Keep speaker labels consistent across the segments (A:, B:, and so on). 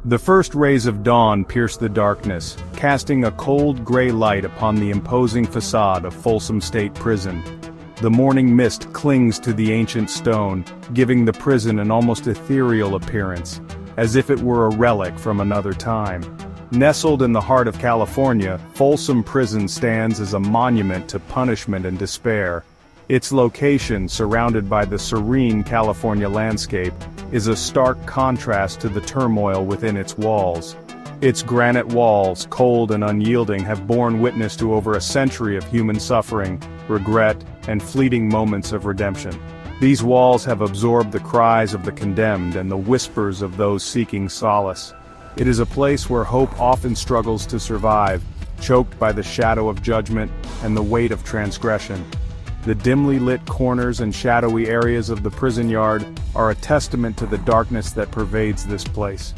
A: The first rays of dawn pierce the darkness, casting a cold gray light upon the imposing facade of Folsom State Prison. The morning mist clings to the ancient stone, giving the prison an almost ethereal appearance, as if it were a relic from another time. Nestled in the heart of California, Folsom Prison stands as a monument to punishment and despair. Its location, surrounded by the serene California landscape, is a stark contrast to the turmoil within its walls. Its granite walls, cold and unyielding, have borne witness to over a century of human suffering, regret, and fleeting moments of redemption. These walls have absorbed the cries of the condemned and the whispers of those seeking solace. It is a place where hope often struggles to survive, choked by the shadow of judgment and the weight of transgression. The dimly lit corners and shadowy areas of the prison yard are a testament to the darkness that pervades this place.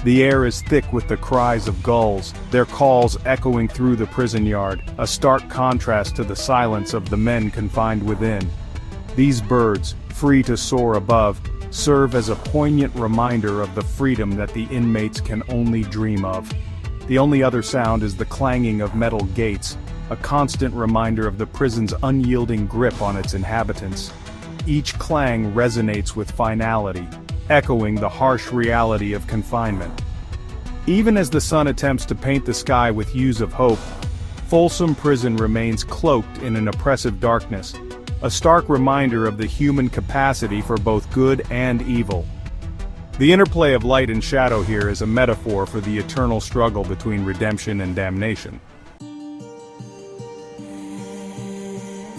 A: The air is thick with the cries of gulls, their calls echoing through the prison yard, a stark contrast to the silence of the men confined within. These birds, free to soar above, serve as a poignant reminder of the freedom that the inmates can only dream of. The only other sound is the clanging of metal gates, a constant reminder of the prison's unyielding grip on its inhabitants. Each clang resonates with finality, echoing the harsh reality of confinement. Even as the sun attempts to paint the sky with hues of hope, Folsom Prison remains cloaked in an oppressive darkness, a stark reminder of the human capacity for both good and evil. The interplay of light and shadow here is a metaphor for the eternal struggle between redemption and damnation.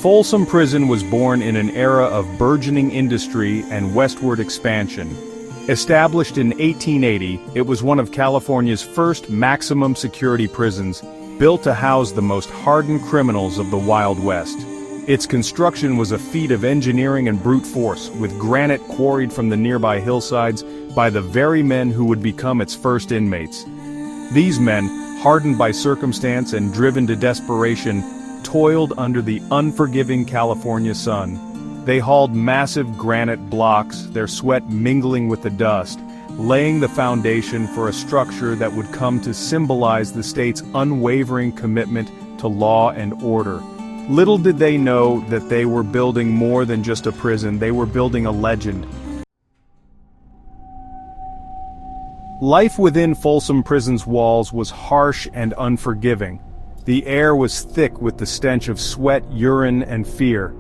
A: Folsom Prison was born in an era of burgeoning industry and westward expansion. Established in 1880, it was one of California's first maximum security prisons, built to house the most hardened criminals of the Wild West. Its construction was a feat of engineering and brute force, with granite quarried from the nearby hillsides by the very men who would become its first inmates. These men, hardened by circumstance and driven to desperation, toiled under the unforgiving California sun. They hauled massive granite blocks, their sweat mingling with the dust, laying the foundation for a structure that would come to symbolize the state's unwavering commitment to law and order. Little did they know that they were building more than just a prison, they were building a legend. Life within Folsom Prison's walls was harsh and unforgiving. The air was thick with the stench of sweat, urine, and fear.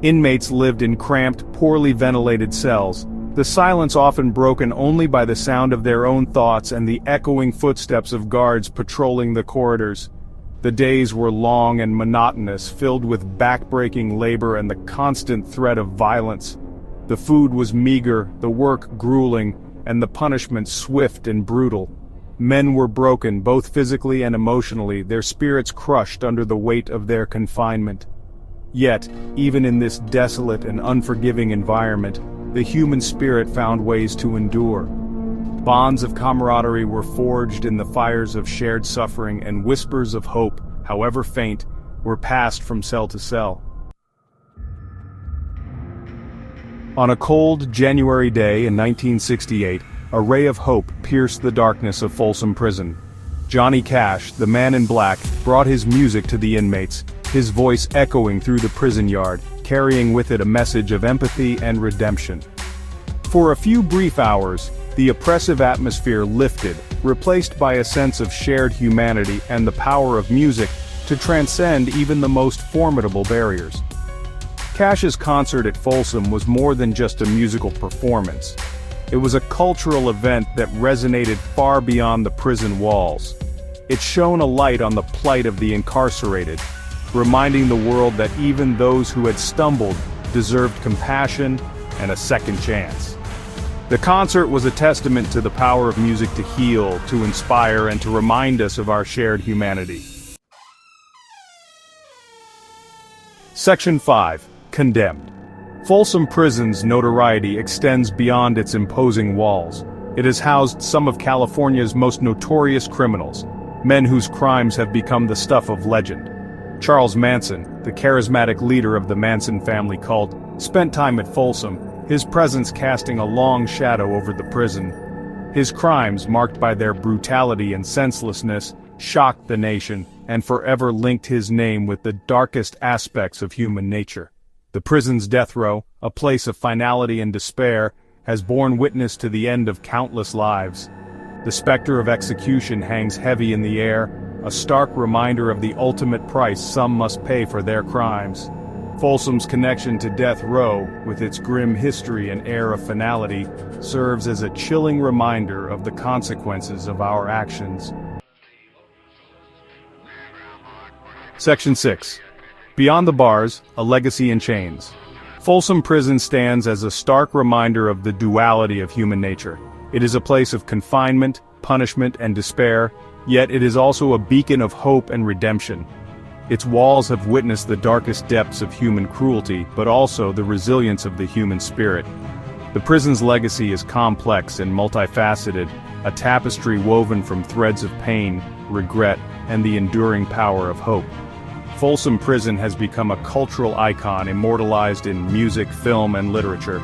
A: Inmates lived in cramped, poorly ventilated cells, the silence often broken only by the sound of their own thoughts and the echoing footsteps of guards patrolling the corridors. The days were long and monotonous, filled with back-breaking labor and the constant threat of violence. The food was meager, the work grueling, and the punishment swift and brutal. Men were broken, both physically and emotionally, their spirits crushed under the weight of their confinement. Yet, even in this desolate and unforgiving environment, the human spirit found ways to endure. Bonds of camaraderie were forged in the fires of shared suffering, and whispers of hope, however faint, were passed from cell to cell. On a cold January day in 1968, a ray of hope pierced the darkness of Folsom Prison. Johnny Cash, the man in black, brought his music to the inmates, his voice echoing through the prison yard, carrying with it a message of empathy and redemption. For a few brief hours, the oppressive atmosphere lifted, replaced by a sense of shared humanity and the power of music to transcend even the most formidable barriers. Cash's concert at Folsom was more than just a musical performance. It was a cultural event that resonated far beyond the prison walls. It shone a light on the plight of the incarcerated, reminding the world that even those who had stumbled deserved compassion and a second chance. The concert was a testament to the power of music to heal, to inspire, and to remind us of our shared humanity. Section 5. Condemned. Folsom Prison's notoriety extends beyond its imposing walls. It has housed some of California's most notorious criminals, men whose crimes have become the stuff of legend. Charles Manson, the charismatic leader of the Manson family cult, spent time at Folsom, his presence casting a long shadow over the prison. His crimes, marked by their brutality and senselessness, shocked the nation, and forever linked his name with the darkest aspects of human nature. The prison's death row, a place of finality and despair, has borne witness to the end of countless lives. The specter of execution hangs heavy in the air, a stark reminder of the ultimate price some must pay for their crimes. Folsom's connection to death row, with its grim history and air of finality, serves as a chilling reminder of the consequences of our actions. Section 6. Beyond the Bars, A Legacy in Chains. Folsom Prison stands as a stark reminder of the duality of human nature. It is a place of confinement, punishment, and despair, yet it is also a beacon of hope and redemption. Its walls have witnessed the darkest depths of human cruelty, but also the resilience of the human spirit. The prison's legacy is complex and multifaceted, a tapestry woven from threads of pain, regret, and the enduring power of hope. Folsom Prison has become a cultural icon immortalized in music, film, and literature.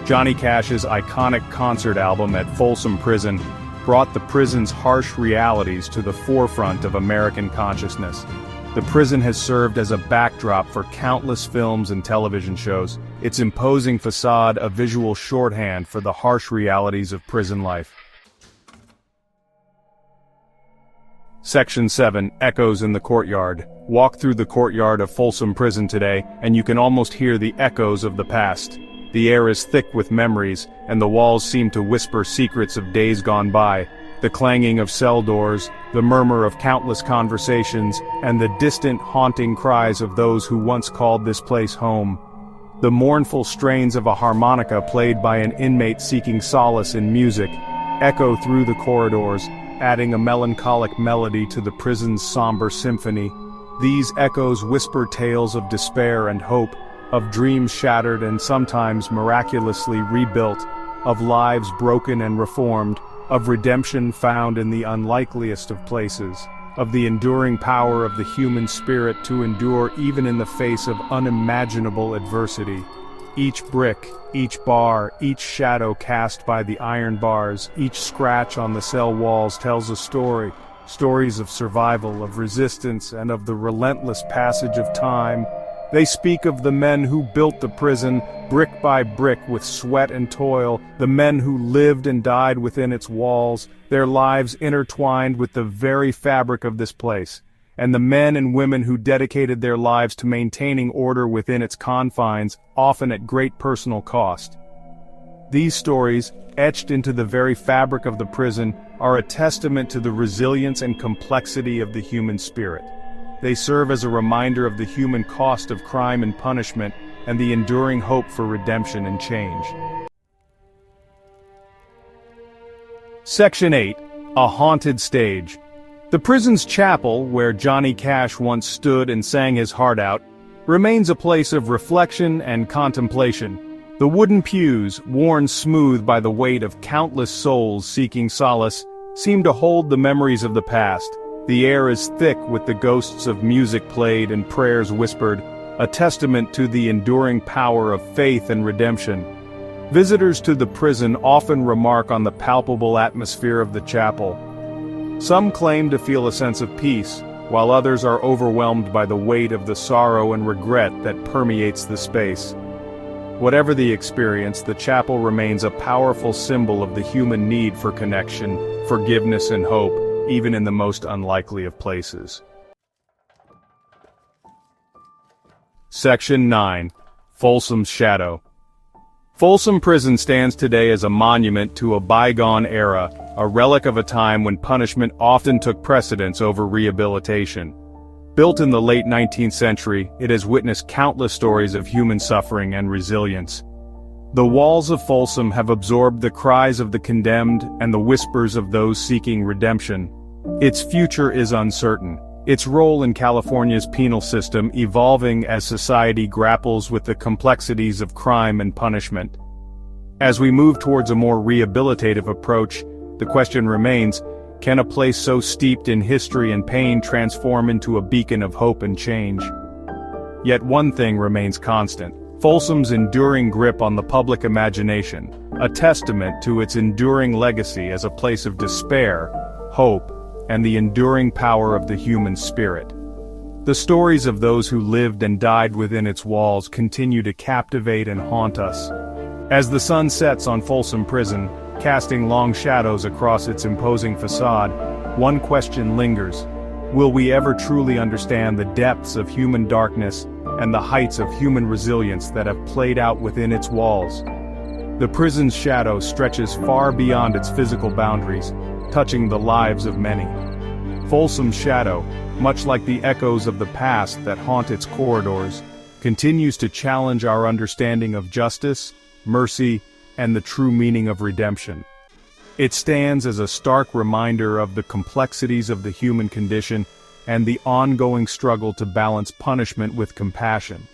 A: Johnny Cash's iconic concert album at Folsom Prison brought the prison's harsh realities to the forefront of American consciousness. The prison has served as a backdrop for countless films and television shows, its imposing facade a visual shorthand for the harsh realities of prison life. Section 7, Echoes in the Courtyard. Walk through the courtyard of Folsom Prison today, and you can almost hear the echoes of the past. The air is thick with memories, and the walls seem to whisper secrets of days gone by. The clanging of cell doors, the murmur of countless conversations, and the distant, haunting cries of those who once called this place home. The mournful strains of a harmonica played by an inmate seeking solace in music echo through the corridors, adding a melancholic melody to the prison's somber symphony. These echoes whisper tales of despair and hope, of dreams shattered and sometimes miraculously rebuilt, of lives broken and reformed, of redemption found in the unlikeliest of places, of the enduring power of the human spirit to endure even in the face of unimaginable adversity. Each brick, each bar, each shadow cast by the iron bars, each scratch on the cell walls tells a story, stories of survival, of resistance, and of the relentless passage of time. They speak of the men who built the prison, brick by brick with sweat and toil, the men who lived and died within its walls, their lives intertwined with the very fabric of this place, and the men and women who dedicated their lives to maintaining order within its confines, often at great personal cost. These stories, etched into the very fabric of the prison, are a testament to the resilience and complexity of the human spirit. They serve as a reminder of the human cost of crime and punishment, and the enduring hope for redemption and change. Section 8, A Haunted Stage. The prison's chapel, where Johnny Cash once stood and sang his heart out, remains a place of reflection and contemplation. The wooden pews, worn smooth by the weight of countless souls seeking solace, seem to hold the memories of the past. The air is thick with the ghosts of music played and prayers whispered, a testament to the enduring power of faith and redemption. Visitors to the prison often remark on the palpable atmosphere of the chapel. Some claim to feel a sense of peace, while others are overwhelmed by the weight of the sorrow and regret that permeates the space. Whatever the experience, the chapel remains a powerful symbol of the human need for connection, forgiveness, and hope, even in the most unlikely of places. Section 9, Folsom's Shadow. Folsom Prison stands today as a monument to a bygone era, a relic of a time when punishment often took precedence over rehabilitation. Built in the late 19th century, it has witnessed countless stories of human suffering and resilience. The walls of Folsom have absorbed the cries of the condemned and the whispers of those seeking redemption. Its future is uncertain, its role in California's penal system evolving as society grapples with the complexities of crime and punishment. As we move towards a more rehabilitative approach, the question remains, can a place so steeped in history and pain transform into a beacon of hope and change? Yet one thing remains constant: Folsom's enduring grip on the public imagination. a testament to its enduring legacy as a place of despair, hope, and the enduring power of the human spirit. The stories of those who lived and died within its walls continue to captivate and haunt us. As the sun sets on Folsom Prison, casting long shadows across its imposing facade, one question lingers: will we ever truly understand the depths of human darkness and the heights of human resilience that have played out within its walls? The prison's shadow stretches far beyond its physical boundaries, touching the lives of many. Folsom's shadow, much like the echoes of the past that haunt its corridors, continues to challenge our understanding of justice, mercy, and the true meaning of redemption. It stands as a stark reminder of the complexities of the human condition and the ongoing struggle to balance punishment with compassion.